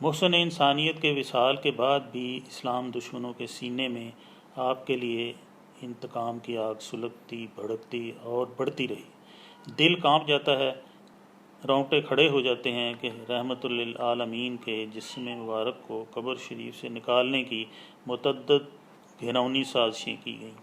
محسن انسانیت کے وصال کے بعد بھی اسلام دشمنوں کے سینے میں آپ کے لیے انتقام کی آگ سلگتی بھڑکتی اور بڑھتی رہی۔ دل کانپ جاتا ہے، رونگٹے کھڑے ہو جاتے ہیں کہ رحمت للعالمین کے جسم مبارک کو قبر شریف سے نکالنے کی متعدد گھناؤنی سازشیں کی گئیں۔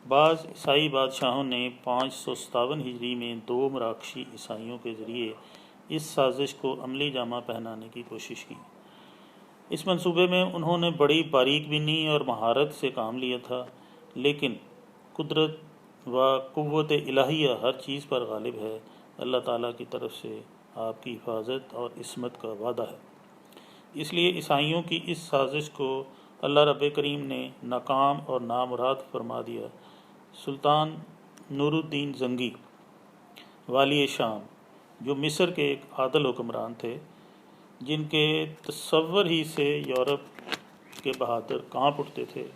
بعض عیسائی بادشاہوں نے 557 ہجری میں 2 مراکشی عیسائیوں کے ذریعے اس سازش کو عملی جامہ پہنانے کی کوشش کی۔ اس منصوبے میں انہوں نے بڑی باریک بینی اور مہارت سے کام لیا تھا، لیکن قدرت و قوت الہیہ ہر چیز پر غالب ہے۔ اللہ تعالیٰ کی طرف سے آپ کی حفاظت اور عصمت کا وعدہ ہے۔ اس لیے عیسائیوں کی اس سازش کو اللہ رب کریم نے ناکام اور نامراد فرما دیا۔ سلطان نور الدین زنگی والی شام، جو مصر کے ایک عادل حکمران تھے، جن کے تصور ہی سے یورپ کے بہادر کانپ اٹھتے تھے،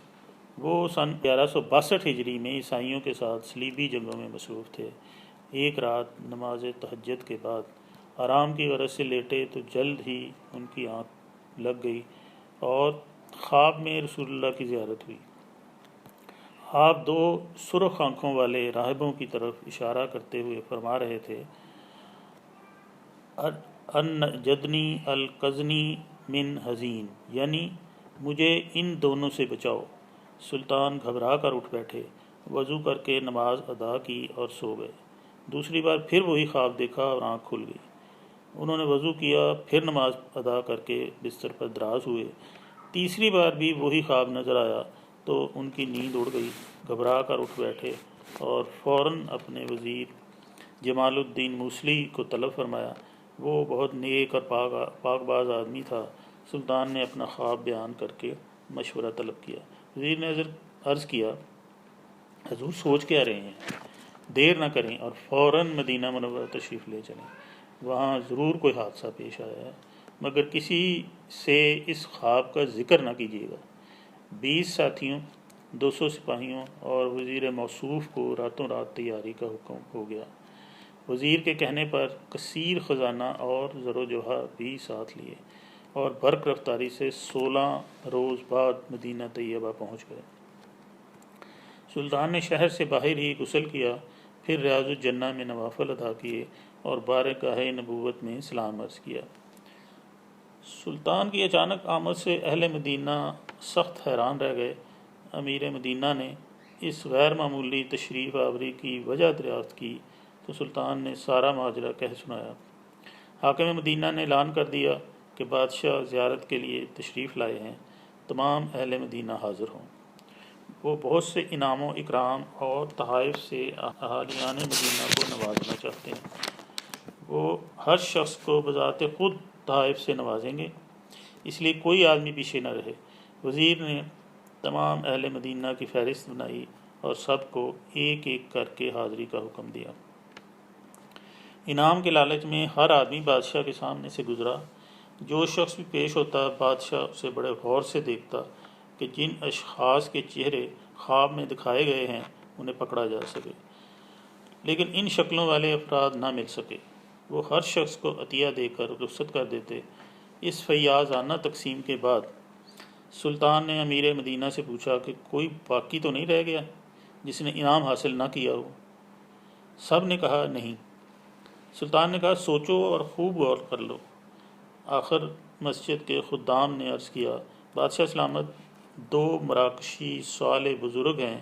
وہ سن 1162 ہجری میں عیسائیوں کے ساتھ صلیبی جنگوں میں مصروف تھے۔ ایک رات نماز تہجد کے بعد آرام کی غرض سے لیٹے تو جلد ہی ان کی آنکھ لگ گئی اور خواب میں رسول اللہ کی زیارت ہوئی۔ آپ 2 سرخ آنکھوں والے راہبوں کی طرف اشارہ کرتے ہوئے فرما رہے تھے، ان جدنی القزنی من حزین، یعنی مجھے ان دونوں سے بچاؤ۔ سلطان گھبرا کر اٹھ بیٹھے، وضو کر کے نماز ادا کی اور سو گئے۔ دوسری بار پھر وہی خواب دیکھا اور آنکھ کھل گئی۔ انہوں نے وضو کیا، پھر نماز ادا کر کے بستر پر دراز ہوئے۔ تیسری بار بھی وہی خواب نظر آیا تو ان کی نیند اڑ گئی۔ گھبرا کر اٹھ بیٹھے اور فوراً اپنے وزیر جمال الدین موصلی کو طلب فرمایا۔ وہ بہت نیک اور پاک باز آدمی تھا۔ سلطان نے اپنا خواب بیان کر کے مشورہ طلب کیا۔ وزیر نے عرض کیا، حضور سوچ کیا رہے ہیں؟ دیر نہ کریں اور فوراً مدینہ منورہ تشریف لے چلیں۔ وہاں ضرور کوئی حادثہ پیش آیا ہے، مگر کسی سے اس خواب کا ذکر نہ کیجیے گا۔ 20 ساتھیوں، 200 سپاہیوں اور وزیر موصوف کو راتوں رات تیاری کا حکم ہو گیا۔ وزیر کے کہنے پر کثیر خزانہ اور زر و جوہر بھی ساتھ لیے اور برق رفتاری سے 16 روز بعد مدینہ طیبہ پہنچ گئے۔ سلطان نے شہر سے باہر ہی غسل کیا، پھر ریاض الجنہ میں نوافل ادا کیے اور بارگاہ نبوت میں سلام عرض کیا۔ سلطان کی اچانک آمد سے اہل مدینہ سخت حیران رہ گئے۔ امیر مدینہ نے اس غیر معمولی تشریف آوری کی وجہ دریافت کی تو سلطان نے سارا ماجرا کہہ سنایا۔ حاکم مدینہ نے اعلان کر دیا کہ بادشاہ زیارت کے لیے تشریف لائے ہیں، تمام اہل مدینہ حاضر ہوں۔ وہ بہت سے انعام و اکرام اور تحائف سے اہالیان مدینہ کو نوازنا چاہتے ہیں۔ وہ ہر شخص کو بذات خود تحائف سے نوازیں گے، اس لیے کوئی آدمی پیچھے نہ رہے۔ وزیر نے تمام اہل مدینہ کی فہرست بنائی اور سب کو ایک ایک کر کے حاضری کا حکم دیا۔ انعام کے لالچ میں ہر آدمی بادشاہ کے سامنے سے گزرا۔ جو شخص بھی پیش ہوتا بادشاہ اسے بڑے غور سے دیکھتا کہ جن اشخاص کے چہرے خواب میں دکھائے گئے ہیں انہیں پکڑا جا سکے، لیکن ان شکلوں والے افراد نہ مل سکے۔ وہ ہر شخص کو عطیہ دے کر رخصت کر دیتے۔ اس فیاضانہ تقسیم کے بعد سلطان نے امیر مدینہ سے پوچھا کہ کوئی باقی تو نہیں رہ گیا جس نے انعام حاصل نہ کیا ہو؟ سب نے کہا نہیں۔ سلطان نے کہا سوچو اور خوب غور کر لو۔ آخر مسجد کے خدام نے عرض کیا، بادشاہ سلامت، 2 مراکشی صالح بزرگ ہیں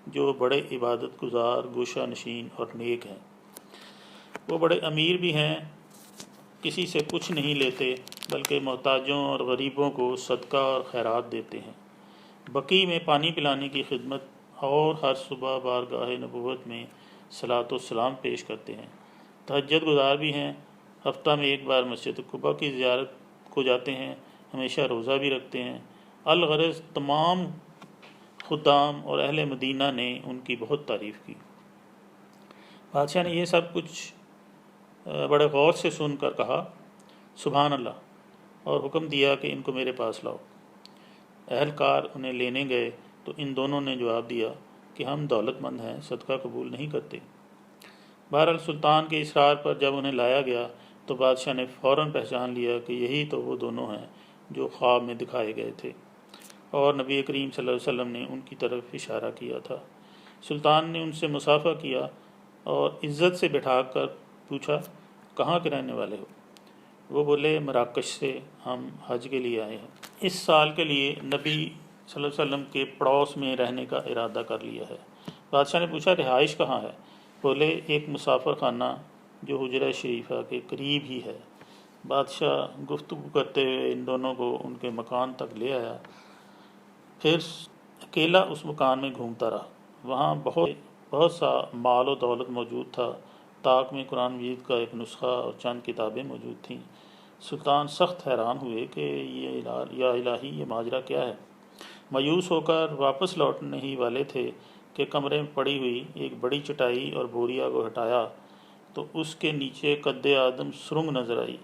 جو بڑے عبادت گزار، گوشہ نشین اور نیک ہیں۔ وہ بڑے امیر بھی ہیں، کسی سے کچھ نہیں لیتے بلکہ محتاجوں اور غریبوں کو صدقہ اور خیرات دیتے ہیں۔ بقیع میں پانی پلانے کی خدمت اور ہر صبح بارگاہ نبوت میں صلاۃ و سلام پیش کرتے ہیں۔ تہجد گزار بھی ہیں، ہفتہ میں 1 بار مسجد قباء کی زیارت کو جاتے ہیں، ہمیشہ روزہ بھی رکھتے ہیں۔ الغرض تمام خدام اور اہل مدینہ نے ان کی بہت تعریف کی۔ بادشاہ نے یہ سب کچھ بڑے غور سے سن کر کہا سبحان اللہ، اور حکم دیا کہ ان کو میرے پاس لاؤ۔ اہلکار انہیں لینے گئے تو ان دونوں نے جواب دیا کہ ہم دولت مند ہیں، صدقہ قبول نہیں کرتے۔ بہرحال سلطان کے اصرار پر جب انہیں لایا گیا تو بادشاہ نے فوراً پہچان لیا کہ یہی تو وہ دونوں ہیں جو خواب میں دکھائے گئے تھے، اور نبی کریم صلی اللہ علیہ وسلم نے ان کی طرف اشارہ کیا تھا۔ سلطان نے ان سے مصافحہ کیا اور عزت سے بٹھا کر پوچھا، کہاں کے رہنے والے ہو؟ وہ بولے، مراکش سے ہم حج کے لیے آئے ہیں۔ اس سال کے لیے نبی صلی اللہ علیہ وسلم کے پڑوس میں رہنے کا ارادہ کر لیا ہے۔ بادشاہ نے پوچھا، رہائش کہاں ہے؟ بولے، ایک مسافر خانہ جو حجرہ شریفہ کے قریب ہی ہے۔ بادشاہ گفتگو کرتے ہوئے ان دونوں کو ان کے مکان تک لے آیا، پھر اکیلا اس مکان میں گھومتا رہا۔ وہاں بہت سا مال و دولت موجود تھا۔ طاق میں قرآن مجید کا ایک نسخہ اور چند کتابیں موجود تھیں۔ سلطان سخت حیران ہوئے کہ یا الہی، یہ ماجرا کیا ہے؟ مایوس ہو کر واپس لوٹنے ہی والے تھے کہ کمرے میں پڑی ہوئی ایک بڑی چٹائی اور بوریا کو ہٹایا تو اس کے نیچے قد آدم سرنگ نظر آئی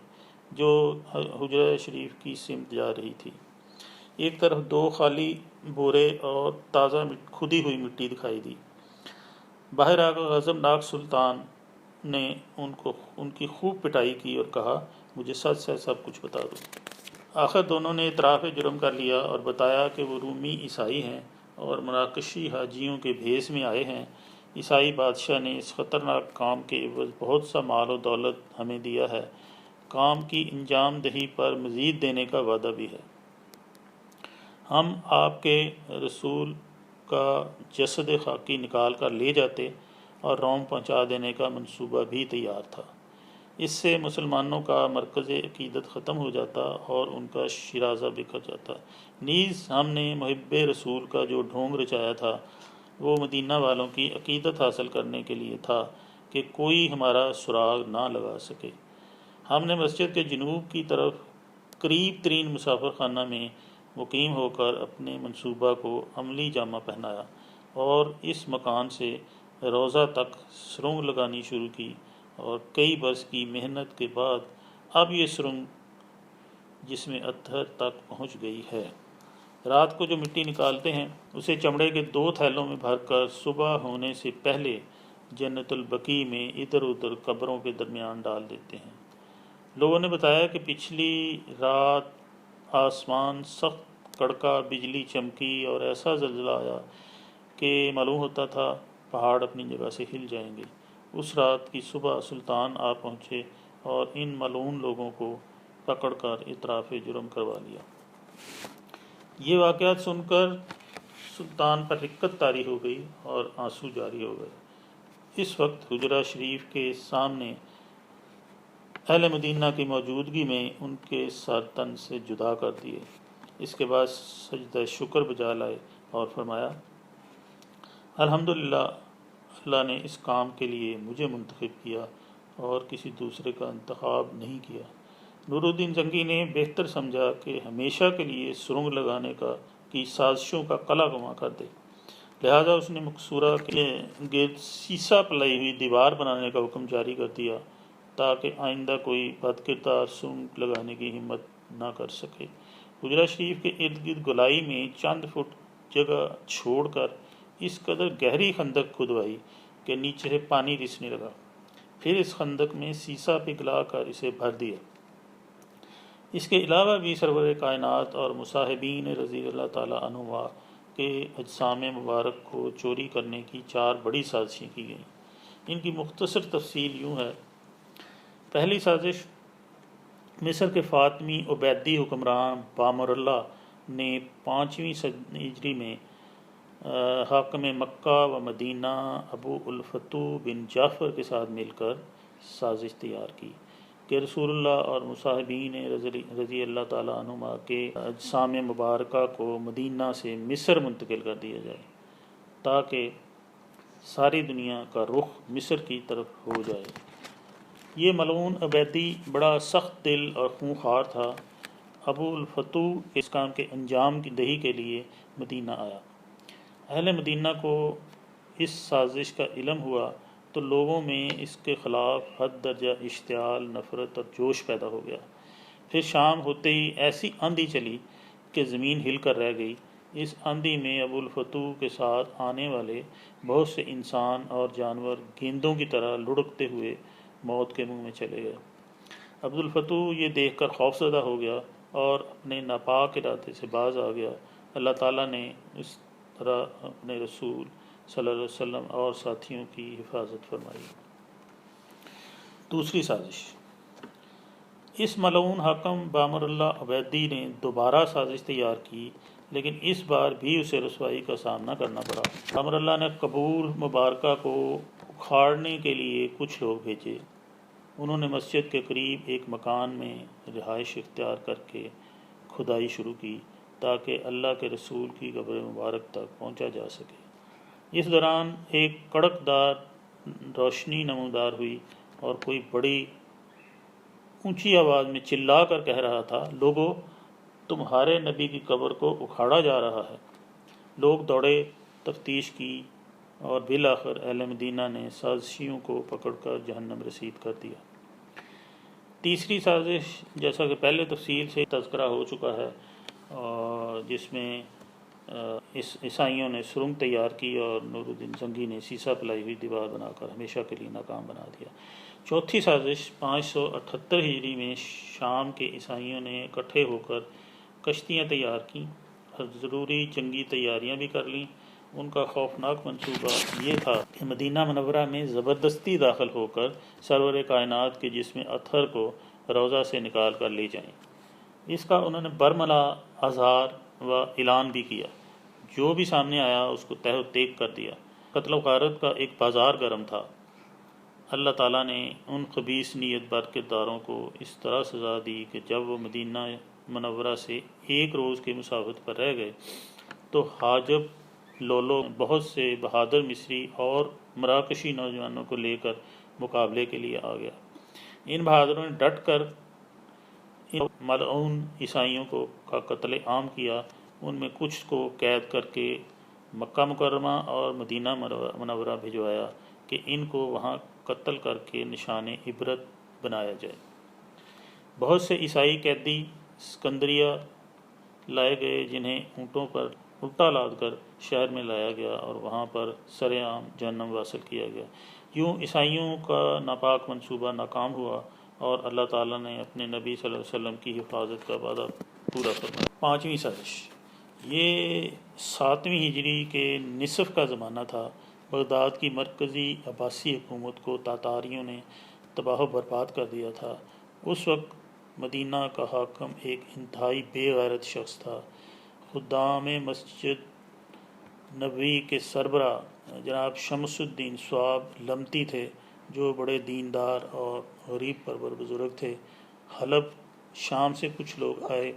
جو حجرہ شریف کی سمت جا رہی تھی۔ ایک طرف 2 خالی بورے اور تازہ کھدی ہوئی مٹی دکھائی دی۔ باہر آ کر غضبناک سلطان نے ان کی خوب پٹائی کی اور کہا، مجھے سچ سے سب کچھ بتا دو۔ آخر دونوں نے اعتراف جرم کر لیا اور بتایا کہ وہ رومی عیسائی ہیں اور مراکشی حاجیوں کے بھیس میں آئے ہیں۔ عیسائی بادشاہ نے اس خطرناک کام کے عوض بہت سا مال و دولت ہمیں دیا ہے، کام کی انجام دہی پر مزید دینے کا وعدہ بھی ہے۔ ہم آپ کے رسول کا جسد خاکی نکال کر لے جاتے اور روم پہنچا دینے کا منصوبہ بھی تیار تھا۔ اس سے مسلمانوں کا مرکز عقیدت ختم ہو جاتا اور ان کا شیرازہ بکھر جاتا۔ نیز ہم نے محب رسول کا جو ڈھونگ رچایا تھا وہ مدینہ والوں کی عقیدت حاصل کرنے کے لیے تھا کہ کوئی ہمارا سراغ نہ لگا سکے۔ ہم نے مسجد کے جنوب کی طرف قریب ترین مسافر خانہ میں مقیم ہو کر اپنے منصوبہ کو عملی جامہ پہنایا اور اس مکان سے روضہ تک سرنگ لگانی شروع کی، اور کئی برس کی محنت کے بعد اب یہ سرنگ جس میں اطہر تک پہنچ گئی ہے۔ رات کو جو مٹی نکالتے ہیں اسے چمڑے کے 2 تھیلوں میں بھر کر صبح ہونے سے پہلے جنت البقیع میں ادھر ادھر قبروں کے درمیان ڈال دیتے ہیں۔ لوگوں نے بتایا کہ پچھلی رات آسمان سخت کڑکا، بجلی چمکی اور ایسا زلزلہ آیا کہ معلوم ہوتا تھا پہاڑ اپنی جگہ سے ہل جائیں گے۔ اس رات کی صبح سلطان آ پہنچے اور ان ملعون لوگوں کو پکڑ کر اعتراف جرم کروا لیا۔ یہ واقعات سن کر سلطان پر رقت طاری ہو گئی اور آنسو جاری ہو گئے۔ اس وقت حجرہ شریف کے سامنے اہل مدینہ کی موجودگی میں ان کے سر تن سے جدا کر دیے۔ اس کے بعد سجدہ شکر بجا لائے اور فرمایا، الحمدللہ، اللہ نے اس کام کے لیے مجھے منتخب کیا اور کسی دوسرے کا انتخاب نہیں کیا۔ نور الدین زنگی نے بہتر سمجھا کہ ہمیشہ کے لیے سرنگ لگانے کی سازشوں کا قلع گنوا کر دے، لہذا اس نے مقصورہ کے گرد سیسہ پلائی ہوئی دیوار بنانے کا حکم جاری کر دیا تاکہ آئندہ کوئی بد کردار سرنگ لگانے کی ہمت نہ کر سکے۔ حجرہ شریف کے ارد گرد گولائی میں چند فٹ جگہ چھوڑ کر اس قدر گہری خندق کھدوائی کہ نیچے سے پانی رسنے لگا، پھر اس خندق میں سیسہ پگھلا کر اسے بھر دیا۔ اس کے علاوہ بھی سرور کائنات اور مصاحبین رضی اللہ تعالیٰ عنہما کے اجسام مبارک کو چوری کرنے کی 4 بڑی سازشیں کی گئیں۔ ان کی مختصر تفصیل یوں ہے۔ پہلی سازش، مصر کے فاطمی عبیدی حکمران بامر اللہ نے 5ویں ہجری میں حاکم مکہ و مدینہ ابو الفتوح بن جعفر کے ساتھ مل کر سازش تیار کی کہ رسول اللہ اور مصاحبین رضی اللہ تعالیٰ عنہما کے اجسام مبارکہ کو مدینہ سے مصر منتقل کر دیا جائے تاکہ ساری دنیا کا رخ مصر کی طرف ہو جائے۔ یہ ملعون عبیدی بڑا سخت دل اور خونخوار تھا۔ ابو الفتوح اس کام کے انجام کی دہی کے لیے مدینہ آیا۔ اہل مدینہ کو اس سازش کا علم ہوا تو لوگوں میں اس کے خلاف حد درجہ اشتعال، نفرت اور جوش پیدا ہو گیا۔ پھر شام ہوتے ہی ایسی آندھی چلی کہ زمین ہل کر رہ گئی۔ اس آندھی میں ابو الفتوح کے ساتھ آنے والے بہت سے انسان اور جانور گیندوں کی طرح لڑکتے ہوئے موت کے منہ میں چلے گئے۔ عبدالفتوح یہ دیکھ کر خوفزدہ ہو گیا اور اپنے ناپاک ارادے سے باز آ گیا۔ اللہ تعالیٰ نے اس طرح اپنے رسول صلی اللہ علیہ وسلم اور ساتھیوں کی حفاظت فرمائی۔ دوسری سازش۔ اس ملعون حاکم بامر اللہ عبیدی نے دوبارہ سازش تیار کی، لیکن اس بار بھی اسے رسوائی کا سامنا کرنا پڑا۔ بامر اللہ نے قبول مبارکہ کو اکھاڑنے کے لیے کچھ لوگ بھیجے۔ انہوں نے مسجد کے قریب ایک مکان میں رہائش اختیار کر کے کھدائی شروع کی تاکہ اللہ کے رسول کی قبر مبارک تک پہنچا جا سکے۔ اس دوران ایک کڑک دار روشنی نمودار ہوئی اور کوئی بڑی اونچی آواز میں چلا کر کہہ رہا تھا، لوگو، تمہارے نبی کی قبر کو اکھاڑا جا رہا ہے۔ لوگ دوڑے، تفتیش کی اور بالآخر اہل مدینہ نے سازشیوں کو پکڑ کر جہنم رسید کر دیا۔ تیسری سازش، جیسا کہ پہلے تفصیل سے تذکرہ ہو چکا ہے، جس میں عیسائیوں نے سرنگ تیار کی اور نور الدین زنگی نے سیسا پلائی ہوئی دیوار بنا کر ہمیشہ کے لیے ناکام بنا دیا۔ چوتھی سازش 578 ہجری میں شام کے عیسائیوں نے اکٹھے ہو کر کشتیاں تیار کیں اور ضروری جنگی تیاریاں بھی کر لیں۔ ان کا خوفناک منصوبہ یہ تھا کہ مدینہ منورہ میں زبردستی داخل ہو کر سرور کائنات کے جسم اطہر کو روضہ سے نکال کر لے جائیں۔ اس کا انہوں نے برملا اظہار و اعلان بھی کیا۔ جو بھی سامنے آیا اس کو تہ و تیگ کر دیا۔ قتل و غارت کا ایک بازار گرم تھا۔ اللہ تعالیٰ نے ان خبیث نیت بر کرداروں کو اس طرح سزا دی کہ جب وہ مدینہ منورہ سے ایک روز کے مسافت پر رہ گئے تو حاجب لولو بہت سے بہادر مصری اور مراکشی نوجوانوں کو لے کر مقابلے کے لیے آ گیا۔ ان بہادروں نے ڈٹ کر ان ملعون عیسائیوں کا قتل عام کیا۔ ان میں کچھ کو قید کر کے مکہ مکرمہ اور مدینہ منورہ بھجوایا کہ ان کو وہاں قتل کر کے نشان عبرت بنایا جائے۔ بہت سے عیسائی قیدی اسکندریہ لائے گئے، جنہیں اونٹوں پر الٹا لاد کر شہر میں لایا گیا اور وہاں پر سر عام جہنم واصل کیا گیا۔ یوں عیسائیوں کا ناپاک منصوبہ ناکام ہوا اور اللہ تعالیٰ نے اپنے نبی صلی اللہ علیہ وسلم کی حفاظت کا وعدہ پورا فرمایا۔ پانچویں سازش۔ یہ 7ویں ہجری کے نصف کا زمانہ تھا۔ بغداد کی مرکزی عباسی حکومت کو تاتاریوں نے تباہ و برباد کر دیا تھا۔ اس وقت مدینہ کا حاکم ایک انتہائی بے غیرت شخص تھا۔ خدام مسجد نبوی کے سربراہ جناب شمس الدین سواب لمتی تھے، جو بڑے دیندار اور غریب پرور بزرگ تھے۔ حلب شام سے کچھ لوگ آئے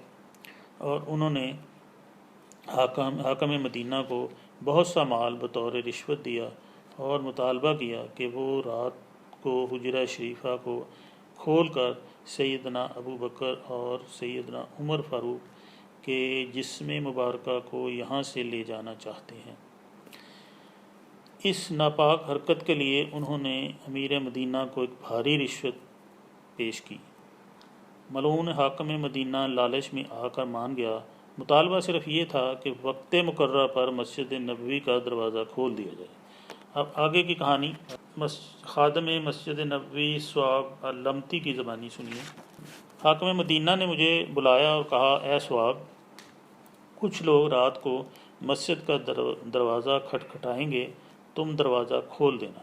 اور انہوں نے حاکم مدینہ کو بہت سا مال بطور رشوت دیا اور مطالبہ کیا کہ وہ رات کو حجرہ شریفہ کو کھول کر سیدنا ابو بکر اور سیدنا عمر فاروق کے جسم مبارکہ کو یہاں سے لے جانا چاہتے ہیں۔ اس ناپاک حرکت کے لیے انہوں نے امیر مدینہ کو ایک بھاری رشوت پیش کی۔ ملعون حاکم مدینہ لالچ میں آ کر مان گیا۔ مطالبہ صرف یہ تھا کہ وقت مقررہ پر مسجد نبوی کا دروازہ کھول دیا جائے۔ اب آگے کی کہانی خادم مسجد نبوی سواب لمتی کی زبانی سنیے۔ حاکم مدینہ نے مجھے بلایا اور کہا، اے سواب، کچھ لوگ رات کو مسجد کا دروازہ کھٹکھٹائیں گے، تم دروازہ کھول دینا۔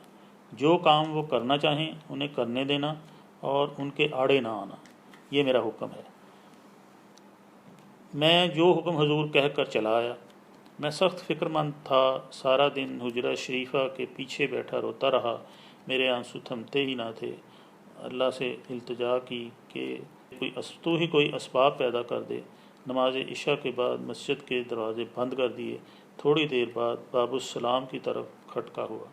جو کام وہ کرنا چاہیں انہیں کرنے دینا اور ان کے آڑے نہ آنا، یہ میرا حکم ہے۔ میں جو حکم حضور کہہ کر چلا آیا۔ میں سخت فکر مند تھا، سارا دن حجرہ شریفہ کے پیچھے بیٹھا روتا رہا، میرے آنسو تھمتے ہی نہ تھے۔ اللہ سے التجا کی کہ تو ہی کوئی اسباب پیدا کر دے۔ نماز عشاء کے بعد مسجد کے دروازے بند کر دیے۔ تھوڑی دیر بعد باب السلام کی طرف کھٹکا ہوا۔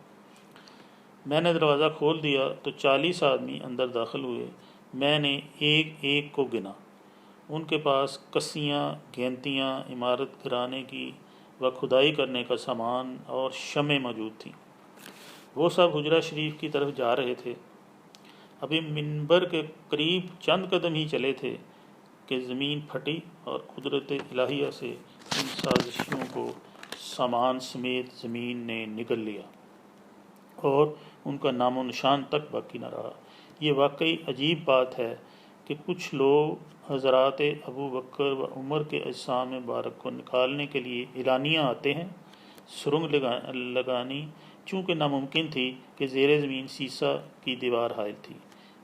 میں نے دروازہ کھول دیا تو 40 آدمی اندر داخل ہوئے۔ میں نے ایک ایک کو گنا۔ ان کے پاس کسیاں، گینتیاں، عمارت گرانے کی و کھدائی کرنے کا سامان اور شمع موجود تھیں۔ وہ سب حجرہ شریف کی طرف جا رہے تھے۔ ابھی منبر کے قریب چند قدم ہی چلے تھے کہ زمین پھٹی اور قدرت الہیہ سے ان سازشیوں کو سامان سمیت زمین نے نگل لیا اور ان کا نام و نشان تک باقی نہ رہا۔ یہ واقعی عجیب بات ہے کہ کچھ لوگ حضرات ابو بکر و عمر کے اجسام مبارک کو نکالنے کے لیے اعلانیہ آتے ہیں۔ سرنگ لگانی چونکہ ناممکن تھی کہ زیر زمین سیسہ کی دیوار حائل تھی،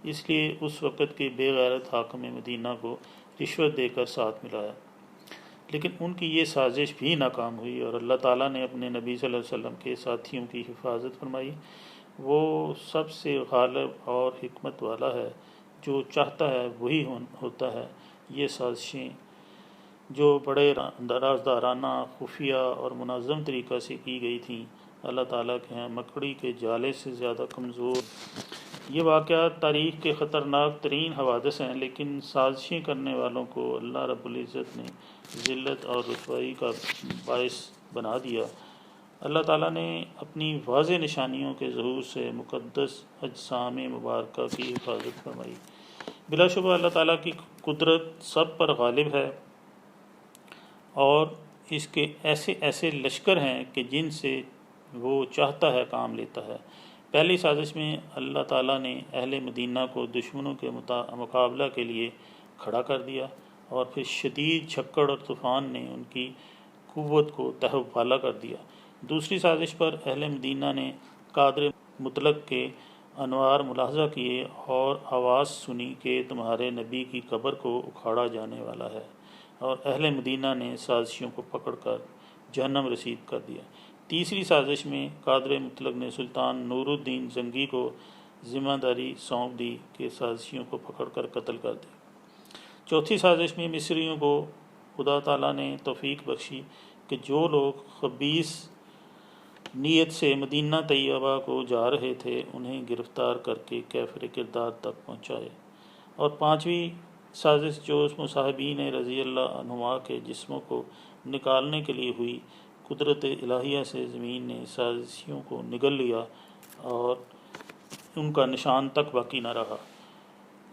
اس لیے اس وقت کے بے غیرت حاکم مدینہ کو رشوت دے کر ساتھ ملایا، لیکن ان کی یہ سازش بھی ناکام ہوئی اور اللہ تعالیٰ نے اپنے نبی صلی اللہ علیہ وسلم کے ساتھیوں کی حفاظت فرمائی۔ وہ سب سے غالب اور حکمت والا ہے، جو چاہتا ہے وہی ہوتا ہے۔ یہ سازشیں جو بڑے رازدارانہ، خفیہ اور منظم طریقہ سے کی گئی تھیں، اللہ تعالیٰ کے ہاں مکڑی کے جالے سے زیادہ کمزور۔ یہ واقعات تاریخ کے خطرناک ترین حوادث ہیں، لیکن سازشیں کرنے والوں کو اللہ رب العزت نے ذلت اور رسوائی کا باعث بنا دیا۔ اللہ تعالیٰ نے اپنی واضح نشانیوں کے ظہور سے مقدس اجسام مبارکہ کی حفاظت فرمائی۔ بلا شبہ اللہ تعالیٰ کی قدرت سب پر غالب ہے اور اس کے ایسے ایسے لشکر ہیں کہ جن سے وہ چاہتا ہے کام لیتا ہے۔ پہلی سازش میں اللہ تعالیٰ نے اہل مدینہ کو دشمنوں کے مقابلہ کے لیے کھڑا کر دیا، اور پھر شدید جھکڑ اور طوفان نے ان کی قوت کو تہہ بالا کر دیا۔ دوسری سازش پر اہل مدینہ نے قادر مطلق کے انوار ملاحظہ کیے اور آواز سنی کہ تمہارے نبی کی قبر کو اکھاڑا جانے والا ہے، اور اہل مدینہ نے سازشیوں کو پکڑ کر جہنم رسید کر دیا۔ تیسری سازش میں قادر مطلق نے سلطان نور الدین زنگی کو ذمہ داری سونپ دی کہ سازشیوں کو پکڑ کر قتل کر دے۔ چوتھی سازش میں مصریوں کو خدا تعالیٰ نے توفیق بخشی کہ جو لوگ خبیث نیت سے مدینہ طیبہ کو جا رہے تھے انہیں گرفتار کر کے کیفر کردار تک پہنچائے۔ اور پانچویں سازش جو مصاحبین رضی اللہ عنہما کے جسموں کو نکالنے کے لیے ہوئی، قدرت الہیہ سے زمین نے سازشیوں کو نگل لیا اور ان کا نشان تک باقی نہ رہا۔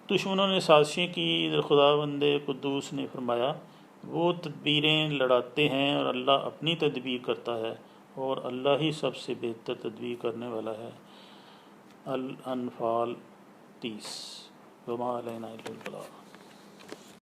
دشمنوں نے سازشیں کی، خداوند قدوس نے فرمایا وہ تدبیریں لڑاتے ہیں اور اللہ اپنی تدبیر کرتا ہے، اور اللہ ہی سب سے بہتر تدبیر کرنے والا ہے۔ الانفال 30 وما علینا الا البلاغ۔